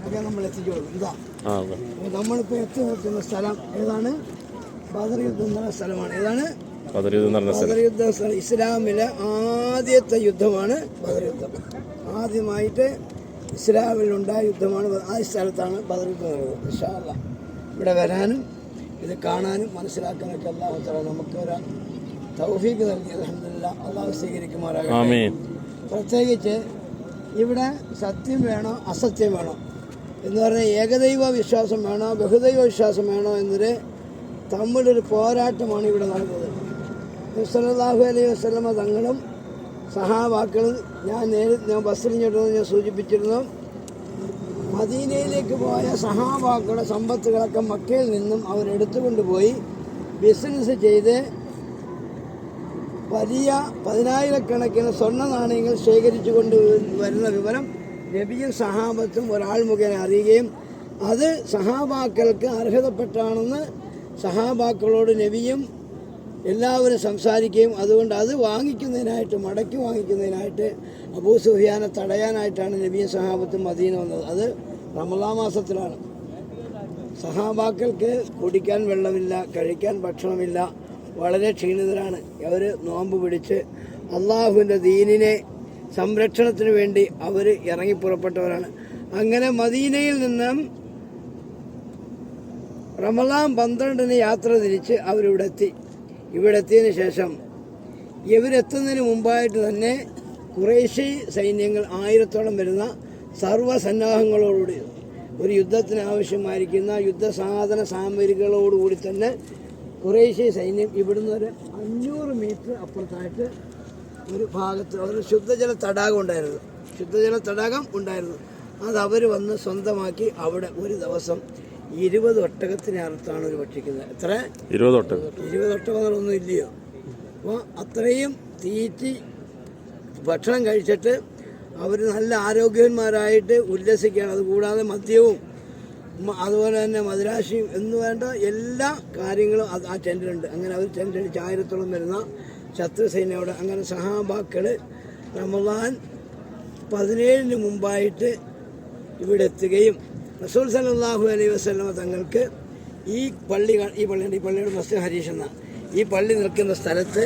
ഒക്കെ നമ്മൾ എത്തിച്ചു കൊടുക്കും. ഇതാ നമ്മളിപ്പോൾ എത്തി നിൽക്കുന്ന സ്ഥലം ഏതാണ്? ബദർ യുദ്ധം എന്ന സ്ഥലമാണ്. ഏതാണ് ബദർ യുദ്ധം? ഇസ്ലാമിലെ ആദ്യത്തെ യുദ്ധമാണ് ബദർ യുദ്ധം. ആദ്യമായിട്ട് ഇസ്ലാമിലുണ്ടായ യുദ്ധമാണ്. ആ സ്ഥലത്താണ് ബദർ യുദ്ധം നടന്നത്. ഇൻഷാ അല്ലാഹ് ഇവിടെ വരാനും ഇത് കാണാനും മനസ്സിലാക്കാനൊക്കെ അല്ലാഹു തആല നമുക്കൊരു തൗഫീഖ് നൽകി. അൽഹംദുലില്ലാഹ്. അല്ലാഹു സ്വീകരിക്കുമാറാകട്ടെ. പ്രത്യേകിച്ച് ഇവിടെ സത്യം വേണോ അസത്യം വേണോ എന്ന് പറഞ്ഞാൽ ഏകദൈവ വിശ്വാസം വേണോ ബഹുദൈവ വിശ്വാസം വേണോ എന്നൊരു തമ്മിലൊരു പോരാട്ടമാണ് ഇവിടെ നടന്നത്. സല്ലല്ലാഹു അലൈഹി വസല്ലമ തങ്ങളും സഹാബാക്കളും ഞാൻ ബസ്സിലിഞ്ഞിട്ടുള്ളത് ഞാൻ സൂചിപ്പിച്ചിരുന്നു. മദീനയിലേക്ക് പോയ സഹാബാക്കളുടെ സമ്പത്തുകളൊക്കെ മക്കയിൽ നിന്നും അവരെടുത്തുകൊണ്ടുപോയി ബിസിനസ് ചെയ്ത് വലിയ 10,000-കണക്കിന് സ്വർണ്ണ നാണയങ്ങൾ ശേഖരിച്ചു കൊണ്ട് വരുന്ന വിവരം നബിയും സഹാബത്തും ഒരാൾ മുഖേന അറിയുകയും അത് സഹാബാക്കൾക്ക് അർഹതപ്പെട്ടാണെന്ന് സഹാബാക്കളോട് നബിയും എല്ലാവരും സംസാരിക്കുകയും അതുകൊണ്ട് അത് വാങ്ങിക്കുന്നതിനായിട്ട് മടക്കി വാങ്ങിക്കുന്നതിനായിട്ട് അബൂ സുഫിയാനെ തടയാനായിട്ടാണ് നബിയും സഹാബത്തും മദീന വന്നത്. അത് റമളാൻ മാസത്തിലാണ്. സഹാബാക്കൾക്ക് കുടിക്കാൻ വെള്ളമില്ല, കഴിക്കാൻ ഭക്ഷണമില്ല, വളരെ ക്ഷീണിതരാണ്. അവർ നോമ്പ് പിടിച്ച് അള്ളാഹുവിൻ്റെ ദീനിനെ സംരക്ഷണത്തിന് വേണ്ടി അവർ ഇറങ്ങിപ്പുറപ്പെട്ടവരാണ്. അങ്ങനെ മദീനയിൽ നിന്നും റമളാൻ 12-ന് യാത്ര തിരിച്ച് അവരിവിടെ എത്തി. ഇവിടെ എത്തിയതിന് ശേഷം ഇവരെത്തുന്നതിന് മുമ്പായിട്ട് തന്നെ ഖുറൈശി സൈന്യങ്ങൾ 1000-ഓളം വരുന്ന സർവ്വസന്നാഹങ്ങളോടുകൂടി ഒരു യുദ്ധത്തിന് ആവശ്യമായിരിക്കുന്ന യുദ്ധസാധന സാമഗ്രികളോടുകൂടി തന്നെ ഖുറൈശി സൈന്യം ഇവിടുന്ന് ഒരു 500 മീറ്റർ അപ്പുറത്തായിട്ട് ഒരു ഭാഗത്ത് ഒരു ശുദ്ധജല തടാകം ഉണ്ടായിരുന്നു. അത് അവർ വന്ന് സ്വന്തമാക്കി അവിടെ ഒരു ദിവസം 20 ഒട്ടകത്തിനെ അറുത്താണ് ഒരു ഭക്ഷിക്കുന്നത്. എത്ര? 20 ഒട്ടകങ്ങളൊന്നും ഇല്ലയോ? അപ്പോൾ അത്രയും തീറ്റി ഭക്ഷണം കഴിച്ചിട്ട് അവർ നല്ല ആരോഗ്യവാന്മാരായിട്ട് ഉല്ലസിക്കുകയാണ്. അതുകൂടാതെ മദ്യവും അതുപോലെ തന്നെ മദിരാശിയും എന്ന് വേണ്ട എല്ലാ കാര്യങ്ങളും ആ ടെൻറ്റിലുണ്ട്. അങ്ങനെ അവർ ടെൻറ്റടിച്ച് 1000-ഓളം വരുന്ന ശത്രു സൈന്യയോട് അങ്ങനെ സഹാബാക്കൾ റമളാൻ 17-ന് മുമ്പായിട്ട് ഇവിടെ എത്തുകയും റസൂൽ സല്ലല്ലാഹു അലൈഹി വസല്ലമ തങ്ങൾക്ക് ഈ പള്ളിയുടെ മസ്ജിദ് ഹരീഷ് എന്ന ഈ പള്ളി നിൽക്കുന്ന സ്ഥലത്ത്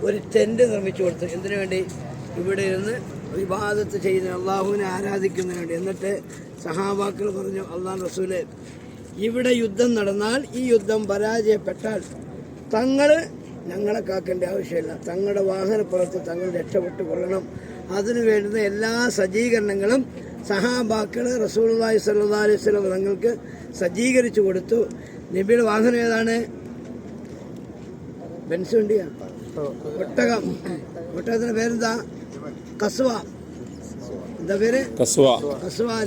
ഒരു ടെൻറ്റ് നിർമ്മിച്ചു കൊടുത്തു. എന്തിനു വേണ്ടി? ഇവിടെ ഇരുന്ന് ഇബാദത്ത് ചെയ്യുന്ന അള്ളാഹുവിനെ ആരാധിക്കുന്നതിന് വേണ്ടി. എന്നിട്ട് സഹാബാക്കൾ പറഞ്ഞു, അള്ളാഹു റസൂലെ, ഇവിടെ യുദ്ധം നടന്നാൽ ഈ യുദ്ധം പരാജയപ്പെട്ടാൽ തങ്ങൾ ഞങ്ങളെ കാക്കേണ്ട ആവശ്യമില്ല, തങ്ങളുടെ വാഹനപ്പുറത്ത് തങ്ങൾ രക്ഷപ്പെട്ടു കൊള്ളണം. അതിനു വേണ്ടുന്ന എല്ലാ സജ്ജീകരണങ്ങളും സഹാബാക്കൾ റസൂലുള്ളാഹി സ്വല്ലല്ലാഹു അലൈഹി വസല്ലം തങ്ങൾക്ക് സജ്ജീകരിച്ചു കൊടുത്തു. നബിയുടെ വാഹനം ഏതാണ്? ബെൻസ് വണ്ടിയാണ്. ഒട്ടകത്തിന്റെ പേരെന്താ? കസ്വ. എന്താ പേര്? കസ്വ.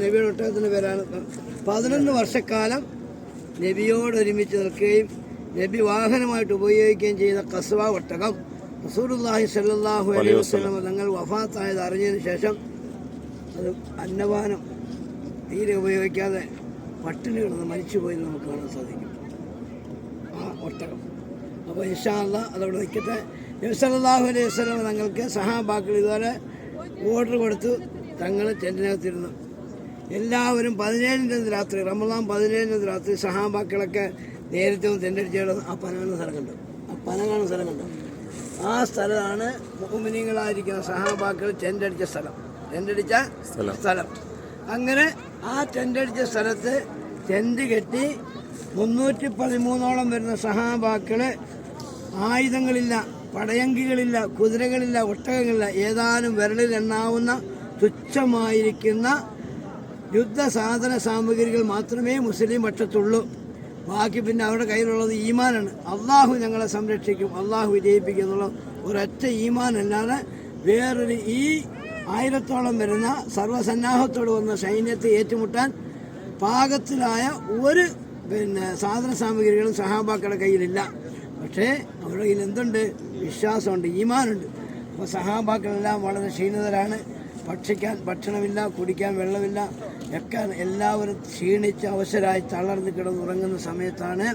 നബിയുടെ ഒട്ടകത്തിന്റെ പേരാണ്. 11 വർഷക്കാലം നബിയോടൊരുമിച്ച് നിൽക്കുകയും നബി വാഹനമായിട്ട് ഉപയോഗിക്കുകയും ചെയ്ത കസ്വ ഒട്ടകം റസൂലുള്ളാഹി സ്വല്ലല്ലാഹു അലൈഹി വസല്ലം തങ്ങൾ വഫാത്തായത് അറിഞ്ഞതിന് ശേഷം അത് അന്നപാനം തീരെ ഉപയോഗിക്കാതെ പട്ടിണി കിടന്ന് മരിച്ചുപോയെന്ന് നമുക്ക് കാണാൻ സാധിക്കും ആ ഒട്ടകം. അപ്പോൾ ഇൻഷാ അല്ലാഹ് അതവിടെ നിൽക്കട്ടെ. നബി സല്ലല്ലാഹു അലൈഹി വസല്ലം തങ്ങൾക്ക് സഹാബാക്കൾ ഇതുപോലെ ഓർഡർ കൊടുത്തു. തങ്ങൾ ടെൻറ്റിനകത്തിരുന്നു. എല്ലാവരും 17-ൻ്റെ രാത്രി, റമളാൻ 17-ൻ്റെ രാത്രി സഹാബാക്കളൊക്കെ നേരത്തെ ഒന്ന് ടെൻറ്റടിച്ചത് ആ പന കാണുന്ന സ്ഥലം കണ്ടു. ആ സ്ഥലമാണ് മുഅ്മിനീങ്ങളായിരിക്കുന്ന സഹാബാക്കൾ ടെൻറ്റടിച്ച സ്ഥലം. അങ്ങനെ ആ ടെൻറ്റടിച്ച സ്ഥലത്ത് ടെൻറ്റ് കെട്ടി 313-ഓളം വരുന്ന സഹാബാക്കള് ആയുധങ്ങളില്ല, പടയങ്കികളില്ല, കുതിരകളില്ല, ഒട്ടകങ്ങളില്ല, ഏതാനും വിരലിൽ എണ്ണാവുന്ന തുച്ഛമായിരിക്കുന്ന യുദ്ധസാധന സാമഗ്രികൾ മാത്രമേ മുസ്ലിം പക്ഷത്തുള്ളൂ. ബാക്കി പിന്നെ അവരുടെ കയ്യിലുള്ളത് ഈമാനാണ്. അള്ളാഹു ഞങ്ങളെ സംരക്ഷിക്കും, അള്ളാഹു വിജയിപ്പിക്കും എന്നുള്ള ഒരൊറ്റ ഈമാനല്ലാതെ വേറൊരു ഈ 1000-ഓളം വരുന്ന സർവ്വസന്നാഹത്തോട് വന്ന സൈന്യത്തെ ഏറ്റുമുട്ടാൻ പാകത്തിലായ ഒരു സാധന സാമഗ്രികളും സഹാബാക്കളുടെ കയ്യിലില്ല. പക്ഷേ അവരുടെ കയ്യിൽ എന്തുണ്ട്? വിശ്വാസമുണ്ട്, ഈമാനുണ്ട്. അപ്പോൾ സഹാബാക്കളെല്ലാം വളരെ ക്ഷീണിതരാണ്. ഭക്ഷിക്കാൻ ഭക്ഷണമില്ല, കുടിക്കാൻ വെള്ളമില്ല, ഒക്കെ എല്ലാവരും ക്ഷീണിച്ച് അവശരായി തളർന്ന് കിടന്നുറങ്ങുന്ന സമയത്താണ്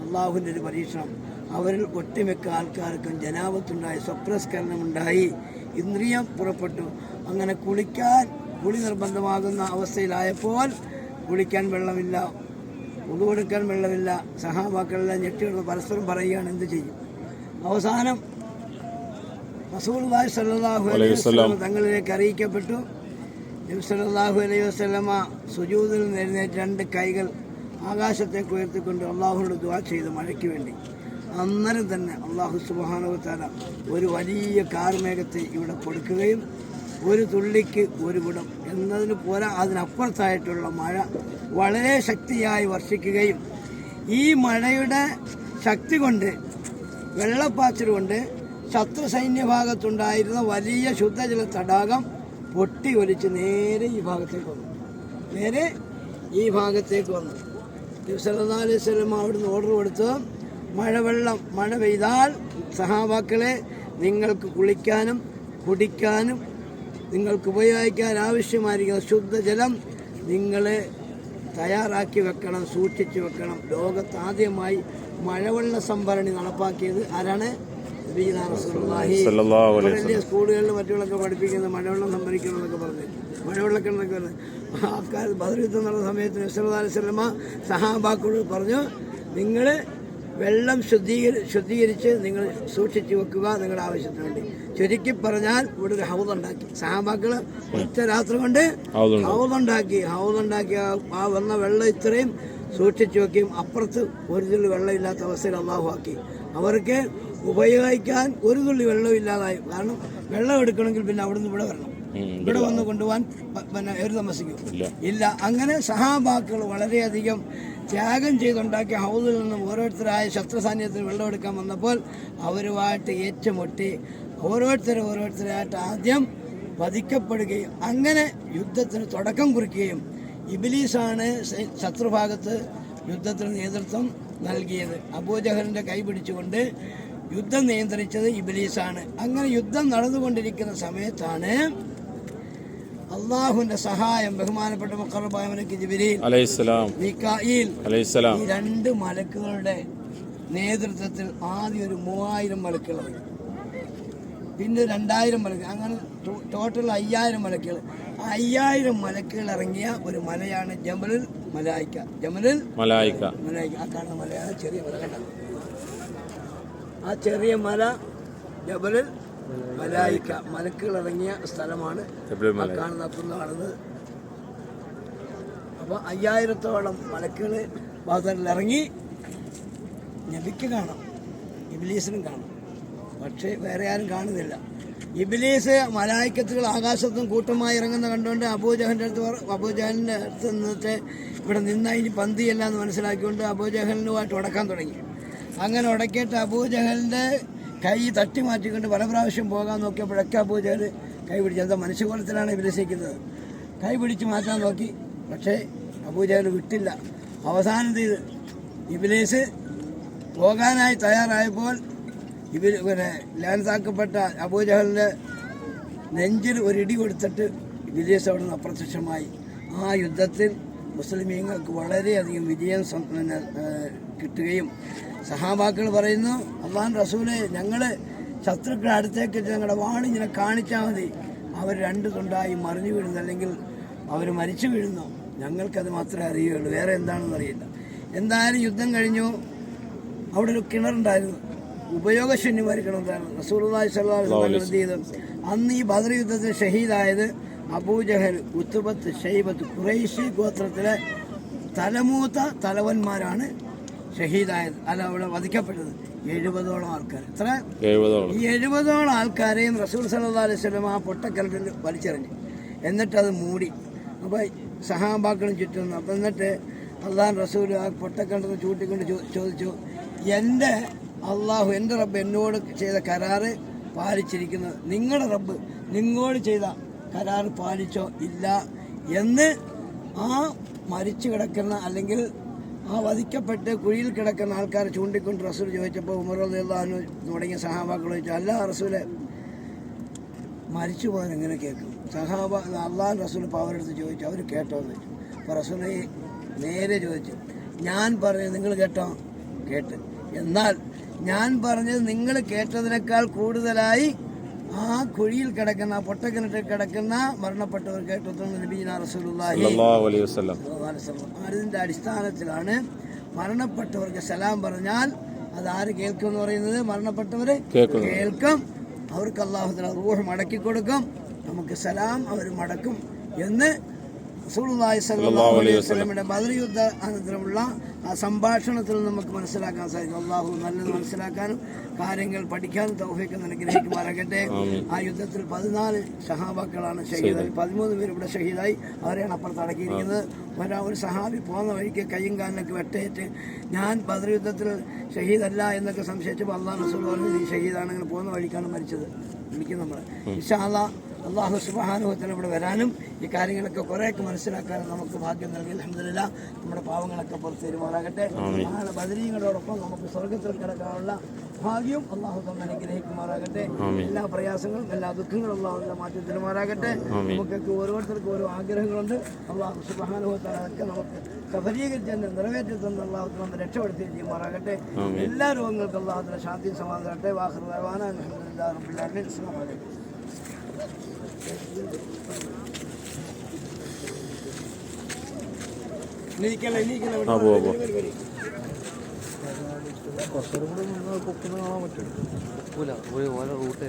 അള്ളാഹുവിൻ്റെ ഒരു പരീക്ഷണം. അവരിൽ ഒട്ടുമിക്ക ആൾക്കാർക്കും ജനാബത്തുണ്ടായി, സ്വപ്രസ്കരണമുണ്ടായി, ഇന്ദ്രിയം പുറപ്പെട്ടു. അങ്ങനെ കുളിക്കാൻ കുളി നിർബന്ധമാകുന്ന അവസ്ഥയിലായപ്പോൾ കുളിക്കാൻ വെള്ളമില്ല, ഉദു എടുക്കാൻ വെള്ളമില്ല. സഹാബാക്കളെല്ലാം ഞെട്ടിയെടുത്ത് പരസ്പരം പറയുകയാണ് എന്ത് ചെയ്യും. അവസാനം റസൂലുള്ളാഹി സ്വല്ലല്ലാഹു അലൈഹി വസല്ലം തങ്ങളിലേക്ക് അറിയിക്കപ്പെട്ടു. നബി സല്ലല്ലാഹു അലൈഹി വസല്ലമ സുജൂദിൽ നിന്ന് എഴുന്നേറ്റ് 2 കൈകൾ ആകാശത്തേക്ക് ഉയർത്തിക്കൊണ്ട് അള്ളാഹുവിനോട് ദുആ ചെയ്തു മഴയ്ക്ക് വേണ്ടി. അന്നേരം തന്നെ അള്ളാഹു സുബ്ഹാനഹു വ തആല ഒരു വലിയ കാർമേഘത്തെ ഇവിടെ കൊടുക്കുകയും ഒരു തുള്ളിക്ക് ഒരു കുടം എന്നതിന് പോരാ അതിനപ്പുറത്തായിട്ടുള്ള മഴ വളരെ ശക്തിയായി വർഷിക്കുകയും ഈ മഴയുടെ ശക്തി കൊണ്ട് വെള്ളപ്പാച്ചിൽ കൊണ്ട് ശത്രു സൈന്യഭാഗത്തുണ്ടായിരുന്ന വലിയ ശുദ്ധജല തടാകം പൊട്ടി ഒലിച്ച് നേരെ ഈ ഭാഗത്തേക്ക് വന്നു. നബി സല്ലല്ലാഹു അലൈഹി വസല്ലം അവിടുന്ന് ഓർഡർ കൊടുത്തു, മഴ പെയ്താൽ സഹാബാക്കളെ നിങ്ങൾക്ക് കുളിക്കാനും കുടിക്കാനും നിങ്ങൾക്ക് ഉപയോഗിക്കാൻ ആവശ്യമായിരിക്കുന്ന ശുദ്ധജലം നിങ്ങൾ തയ്യാറാക്കി വെക്കണം, സൂക്ഷിച്ചു വെക്കണം. ലോകത്താദ്യമായി മഴവെള്ള സംഭരണി നടപ്പാക്കിയത് ആരാണ്? വലിയ സ്കൂളുകളിൽ മറ്റുള്ളൊക്കെ പഠിപ്പിക്കുന്നത് മഴവെള്ളം സംഭരിക്കണം എന്നൊക്കെ പറഞ്ഞ് മഴവെള്ളക്കിണറൊക്കെ അക്കാലത്ത് ബദർ യുദ്ധം നടന്ന സമയത്ത് നബി സല്ലല്ലാഹു അലൈഹി വസല്ലം സഹാബാക്കളോട് പറഞ്ഞു, നിങ്ങൾ വെള്ളം ശുദ്ധീകരിച്ച് നിങ്ങൾ സൂക്ഷിച്ചു വെക്കുക നിങ്ങളുടെ ആവശ്യത്തിന് വേണ്ടി. ചുരുക്കി പറഞ്ഞാൽ ഇവിടെ ഒരു ഹൗദുണ്ടാക്കി. സഹാബാക്കൾ ഒറ്റ രാത്രി കൊണ്ട് ഹൗദുണ്ടാക്കി. ആ വന്ന വെള്ളം ഇത്രയും സൂക്ഷിച്ചു വെക്കുകയും അപ്പുറത്ത് ഒരു തുള്ളി വെള്ളമില്ലാത്ത അവസ്ഥയിൽ അള്ളാഹു ആക്കി. അവർക്ക് ഉപയോഗിക്കാൻ ഒരു തുള്ളി വെള്ളം ഇല്ലാതായി. കാരണം വെള്ളം എടുക്കണമെങ്കിൽ പിന്നെ അവിടുന്ന് ഇവിടെ വരണം, ഇവിടെ വന്ന് കൊണ്ടുപോകാൻ പിന്നെ ഏറ് താമസിക്കും ഇല്ല. അങ്ങനെ സഹാബാക്കൾ വളരെയധികം ത്യാഗം ചെയ്തുണ്ടാക്കിയ ഹൗദിൽ നിന്നും ഓരോരുത്തരായ ശത്രുസാന്നിധ്യത്തിന് വെള്ളം എടുക്കാൻ വന്നപ്പോൾ അവരുമായിട്ട് ഏറ്റുമുട്ടി ഓരോരുത്തരായിട്ട് ആദ്യം വധിക്കപ്പെടുകയും അങ്ങനെ യുദ്ധത്തിന് തുടക്കം കുറിക്കുകയും ഇബ്ലീസാണ് ശത്രുഭാഗത്ത് യുദ്ധത്തിന് നേതൃത്വം നൽകിയത്. അബൂജഹലിന്റെ കൈ പിടിച്ചുകൊണ്ട് യുദ്ധം നിയന്ത്രിച്ചത് ഇബ്ലീസാണ്. അങ്ങനെ യുദ്ധം നടന്നുകൊണ്ടിരിക്കുന്ന സമയത്താണ് അള്ളാഹുവിന്റെ സഹായം ബഹുമാനപ്പെട്ട മുഖറബായ മലക്ക് ജിബ്രീൽ അലൈഹിസ്സലാം, മീകായിൽ അലൈഹിസ്സലാം, ഈ 2 മലക്കുകളുടെ നേതൃത്വത്തിൽ ആദ്യം ഒരു 3000 മലക്കുകൾ, പിന്നെ 2000 മലക്കുകൾ, അങ്ങനെ ടോട്ടൽ 5000 മലക്കുകൾ. 5000 മലക്കുകൾ ഇറങ്ങിയ ഒരു മലയാണ് ജബലുൽ മലായിക്ക. ആ കാണുന്ന മലയാണ് ചെറിയ മല. കണ്ട ആ ചെറിയ മല ജബലുൽ മലായിക്ക, മലക്കുകൾ ഇറങ്ങിയ സ്ഥലമാണ് കാണുന്നത്. അപ്പോൾ 5000-ഓളം മലക്കുകൾ ബദറിൽ ഇറങ്ങി. നബിക്ക് കാണാം, ഇബ്ലീസിനും കാണാം, പക്ഷേ വേറെ ആരും കാണുന്നില്ല. ഇബ്ലീസ് മലായിക്കത്തുകൾ ആകാശത്തും കൂട്ടമായി ഇറങ്ങുന്ന കണ്ടുകൊണ്ട് അബൂജഹലിൻ്റെ അടുത്ത് നിന്നിട്ട് ഇവിടെ നിന്നാൽ ഇനി പന്തിയല്ല എന്ന് മനസ്സിലാക്കിക്കൊണ്ട് അബൂജഹലിനുമായിട്ട് ഉടക്കാൻ തുടങ്ങി. അങ്ങനെ ഉടക്കിയിട്ട് അബൂജഹലിൻ്റെ കൈ തട്ടി മാറ്റിക്കൊണ്ട് പല പ്രാവശ്യം പോകാൻ നോക്കിയപ്പോഴൊക്കെ അബൂജഹൽ കൈ പിടിച്ച്, എന്താ മനുഷ്യകോലത്തിലാണ് ഇബ്ലീസിക്കുന്നത്, കൈ പിടിച്ച് മാറ്റാൻ നോക്കി. പക്ഷേ അബൂജഹൽ വിട്ടില്ല. അവസാനം ചെയ്ത് ഇബ്ലീസ് പോകാനായി തയ്യാറായപ്പോൾ പിന്നെ ലാൻസാക്കപ്പെട്ട അബൂജഹലിൻ്റെ നെഞ്ചിൽ ഒരു ഇടി കൊടുത്തിട്ട് ഇബ്ലീസ് അവിടെ നിന്ന് അപ്രത്യക്ഷമായി. ആ യുദ്ധത്തിൽ മുസ്ലിമീങ്ങൾക്ക് വളരെയധികം വിജയം കിട്ടുകയും സഹാബാക്കൾ പറയുന്നു, അല്ലാഹുവിൻ്റെ റസൂലേ, ഞങ്ങൾ ശത്രുക്കളുടെ അടുത്തേക്ക് ഞങ്ങളുടെ വാണിങ്ങനെ കാണിച്ചാൽ മതി, അവർ 2 തുണ്ടായി മറിഞ്ഞു വീഴുന്നു, അല്ലെങ്കിൽ അവർ മരിച്ചു വീഴുന്നു, ഞങ്ങൾക്കത് മാത്രമേ അറിയുകയുള്ളൂ, വേറെ എന്താണെന്ന് അറിയില്ല. എന്തായാലും യുദ്ധം കഴിഞ്ഞു. അവിടെ ഒരു കിണറുണ്ടായിരുന്നു, ഉപയോഗശൂന്യമായ കിണറുണ്ടായിരുന്നു. റസൂലുള്ളാഹി സ്വല്ലല്ലാഹു അലൈഹി വസല്ലം എന്ത് ചെയ്തു? അന്ന് ഈ ബദർ യുദ്ധത്തിൽ ഷഹീദായത് അബൂജഹൽ, ഉത്ബത്ത്, ഷൈബത്ത്, ഖുറൈശി ഗോത്രത്തിലെ തലമൂത്ത തലവന്മാരാണ് ഷഹീദായത്, അവിടെ വധിക്കപ്പെട്ടത്. 70ഓളം ആൾക്കാർ. എത്ര? 70ഓളം ആൾക്കാരെയും റസൂൽ സല്ലല്ലാഹു അലൈഹി വസല്ലം ആ പൊട്ടക്കിണറ്റിൽ വലിച്ചെറിഞ്ഞു. എന്നിട്ടത് മൂടി. അപ്പോൾ സഹാബാക്കളും ചുറ്റും. അപ്പം എന്നിട്ട് അള്ളാഹു റസൂൽ ആ പൊട്ടക്കിണറ്റിൽ ചൂട്ടിക്കൊണ്ട് ചോദിച്ചു, എൻ്റെ അള്ളാഹു, എൻ്റെ റബ്ബ് എന്നോട് ചെയ്ത കരാറ് പാലിച്ചിരിക്കുന്നത്, നിങ്ങളുടെ റബ്ബ് നിങ്ങളോട് ചെയ്ത കരാറ് പാലിച്ചോ ഇല്ല എന്ന് ആ മരിച്ചു കിടക്കുന്ന അല്ലെങ്കിൽ ആ വധിക്കപ്പെട്ട് കുഴിയിൽ കിടക്കുന്ന ആൾക്കാരെ ചൂണ്ടിക്കൊണ്ട് റസൂൽ ചോദിച്ചപ്പോൾ ഉമർ റളിയല്ലാഹു അൻഹു തുടങ്ങിയ സഹാബാക്കൾ ചോദിച്ചു, അല്ല റസൂലെ, മരിച്ചു പോകാൻ എങ്ങനെ കേൾക്കും? അള്ളാഹു റസൂൽ ഇപ്പോൾ അവരെടുത്ത് ചോദിച്ചു, അവർ കേട്ടോ എന്ന് ചോദിച്ചു. അപ്പോൾ റസൂൽ നേരെ ചോദിച്ചു, ഞാൻ പറഞ്ഞത് നിങ്ങൾ കേട്ടോ? കേട്ട്. എന്നാൽ ഞാൻ പറഞ്ഞത് നിങ്ങൾ കേട്ടതിനേക്കാൾ കൂടുതലായി ആ കുഴിയിൽ കിടക്കുന്ന പൊട്ടക്കിണറ്റിൽ കിടക്കുന്ന മരണപ്പെട്ടവർക്ക് നബിയിന റസൂലുള്ളാഹി അതിന്റെ അടിസ്ഥാനത്തിലാണ് മരണപ്പെട്ടവർക്ക് സലാം പറഞ്ഞാൽ അത് ആര് കേൾക്കും എന്ന് പറയുന്നത്? മരണപ്പെട്ടവര് കേൾക്കും. അവർക്ക് അല്ലാഹു തആല റൂഹ് മടക്കി കൊടുക്കും. നമുക്ക് സലാം അവർ മടക്കും എന്ന് റസൂലുള്ളാഹി സ്വല്ലല്ലാഹു അലൈഹി വസല്ലമയുടെ ബദർ യുദ്ധ അനന്തരമുള്ള ആ സംഭാഷണത്തിൽ നമുക്ക് മനസ്സിലാക്കാൻ സാധിക്കും. അല്ലാഹു നല്ലത് മനസ്സിലാക്കാനും കാര്യങ്ങൾ പഠിക്കാനും തൗഫീഖ് അനുഗ്രഹിക്കുമാറാകട്ടെ. ആ യുദ്ധത്തിൽ 14 സഹാബാക്കളാണ് ഷഹീദായി. 13 പേര് ഇവിടെ ഷഹീദായി. അവരെയാണ് അപ്പുറത്ത് അടക്കിയിരിക്കുന്നത്. ഒരു സഹാബി പോകുന്ന വഴിക്ക് കയ്യും കാലിനൊക്കെ വെട്ടേറ്റ് ഞാൻ ബദർ യുദ്ധത്തിൽ ഷഹീദല്ല എന്നൊക്കെ സംശയിച്ചപ്പോൾ അല്ലാഹു റസൂൽ പറഞ്ഞു, ഈ ഷഹീദാണെങ്കിൽ പോകുന്ന വഴിക്കാണ് മരിച്ചത്. എനിക്ക് നമ്മൾ ഇൻഷാ അല്ലാഹ് അല്ലാഹു സുബ്ഹാനഹു വ തആല ഇവിടെ വരാനും ഈ കാര്യങ്ങളൊക്കെ കുറേയൊക്കെ മനസ്സിലാക്കാനും നമുക്ക് ഭാഗ്യം നൽകി. അൽഹംദുലില്ലാഹ് നമ്മുടെ പാവങ്ങളൊക്കെ പുറത്ത് തരുമാറാകട്ടെ. നാളെ ബദരീങ്ങളോടൊപ്പം നമുക്ക് സ്വർഗത്തിൽ കിടക്കാനുള്ള ഭാഗ്യം അല്ലാഹു തആല അനുഗ്രഹിക്കുമാറാകട്ടെ. എല്ലാ പ്രയാസങ്ങളും എല്ലാ ദുഃഖങ്ങളും അല്ലാഹു മാറ്റി തരുമാറാകട്ടെ. നമുക്കൊക്കെ ഓരോരുത്തർക്കും ഓരോ ആഗ്രഹങ്ങളുണ്ട്. അല്ലാഹു സുബ്ഹാനഹു വ തആല ഒക്കെ നമുക്ക് സഫലീകരിച്ച് നിറവേറ്റി തന്ന അല്ലാഹു നമ്മെ രക്ഷപ്പെടുത്തി ചെയ്യുമാറാകട്ടെ. എല്ലാ രോഗങ്ങൾക്കും അല്ലാഹു തആല ശാന്തിയും സമാധാനത്തെ. വാഖിറു ദഅവാന അൽഹംദുലില്ലാഹി റബ്ബിൽ ആലമീൻ. അസ്സലാമു അലൈക്കും. കുറച്ചുകൂടെ പൊക്കുന്ന കാണാൻ പറ്റും. റൂട്ട്